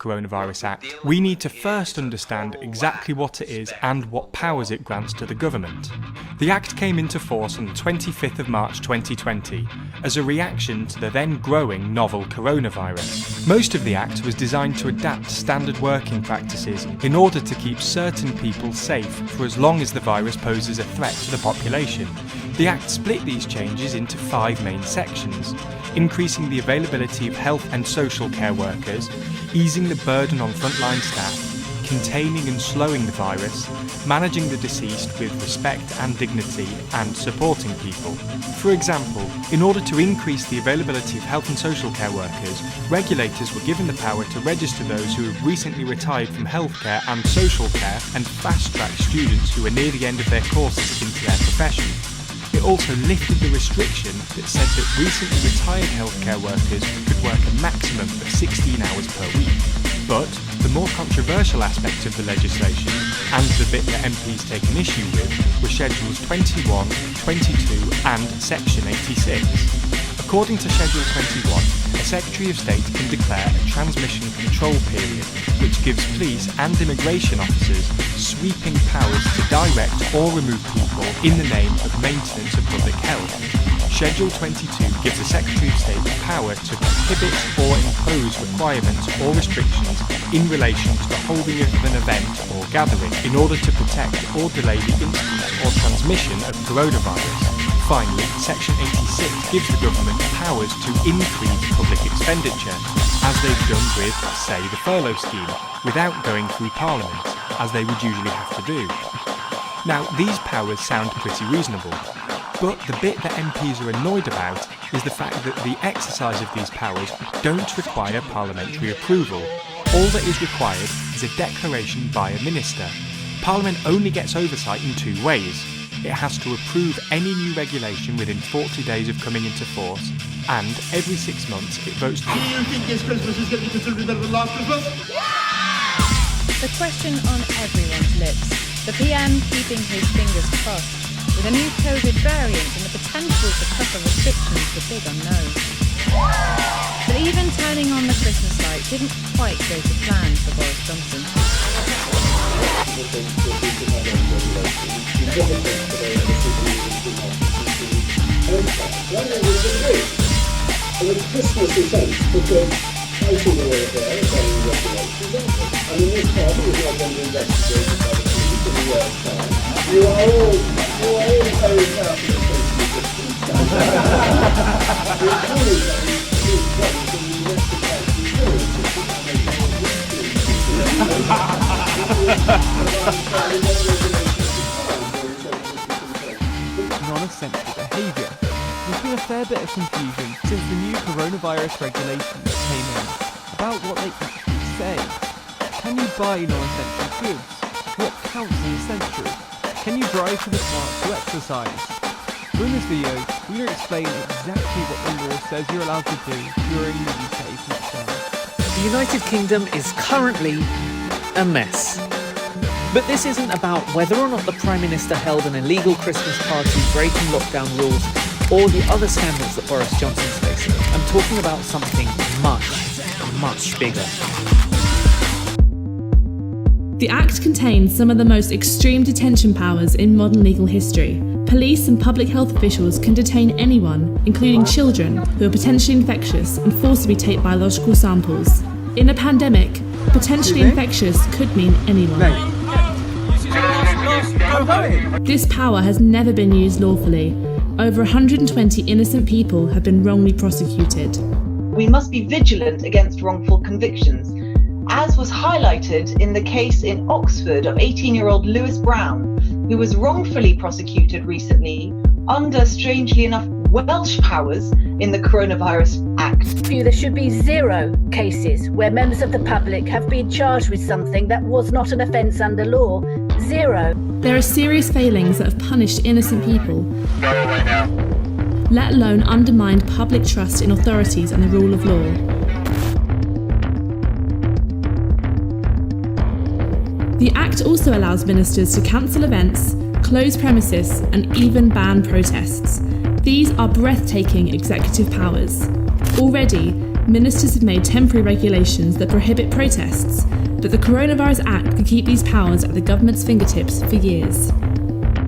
Coronavirus Act, we need to first understand exactly what it is and what powers it grants to the government. The Act came into force on the 25th of March 2020 as a reaction to the then growing novel coronavirus. Most of the Act was designed to adapt standard working practices in order to keep certain people safe for as long as the virus poses a threat to the population. The Act split these changes into 5 main sections: increasing the availability of health and social care workers, easing the burden on frontline staff, containing and slowing the virus, managing the deceased with respect and dignity, and supporting people. For example, in order to increase the availability of health and social care workers, regulators were given the power to register those who have recently retired from healthcare and social care and fast-track students who are near the end of their courses into their profession. It also lifted the restriction that said that recently retired healthcare workers could work a maximum of 16 hours per week. But the more controversial aspect of the legislation, and the bit that MPs take an issue with, were Schedules 21, 22 and Section 86. According to Schedule 21, a Secretary of State can declare a transmission control period, which gives police and immigration officers sweeping powers to direct or remove people in the name of maintenance of public health. Schedule 22 gives the Secretary of State the power to prohibit or impose requirements or restrictions in relation to the holding of an event or gathering in order to protect or delay the incidence or transmission of coronavirus. Finally, Section 86 gives the government powers to increase public expenditure, as they've done with, say, the furlough scheme, without going through Parliament, as they would usually have to do. Now, these powers sound pretty reasonable, but the bit that MPs are annoyed about is the fact that the exercise of these powers don't require parliamentary approval. All that is required is a declaration by a minister. Parliament only gets oversight in 2 ways. It has to approve any new regulation within 40 days of coming into force, and every 6 months it votes to... Do you think this Christmas is going to be considerably better than last Christmas? The question on everyone's lips. The PM keeping his fingers crossed. With a new COVID variant and the potential for tougher restrictions, the big unknown. But even turning on the Christmas light didn't quite go to plan for Boris Johnson. Christmas event because fighting the way there is only regulations, aren't it? I mean, this party is not going to be investigated by the police in a year's time. You are all very careful of social distance. Non-essential behaviour. There's been a fair bit of confusion since the new coronavirus regulations came in about what they actually say. Can you buy non-essential goods? What counts as essential? Can you drive to the park to exercise? So in this video, we're going to explain exactly what the law says you're allowed to do during the UK's lockdown. The United Kingdom is currently a mess. But this isn't about whether or not the Prime Minister held an illegal Christmas party breaking lockdown rules or the other scandals that Boris Johnson's facing. I'm talking about something much bigger. The Act contains some of the most extreme detention powers in modern legal history. Police and public health officials can detain anyone, including children, who are potentially infectious and forcibly take biological samples. In a pandemic, potentially infectious could mean anyone. This power has never been used lawfully. Over 120 innocent people have been wrongly prosecuted. We must be vigilant against wrongful convictions, as was highlighted in the case in Oxford of 18-year-old Lewis Brown, who was wrongfully prosecuted recently under, strangely enough, Welsh powers in the Coronavirus Act. There should be 0 cases where members of the public have been charged with something that was not an offence under law. 0. There are serious failings that have punished innocent people, let alone undermined public trust in authorities and the rule of law. The Act also allows ministers to cancel events, close premises, and even ban protests. These are breathtaking executive powers. Already, ministers have made temporary regulations that prohibit protests, but the Coronavirus Act could keep these powers at the government's fingertips for years.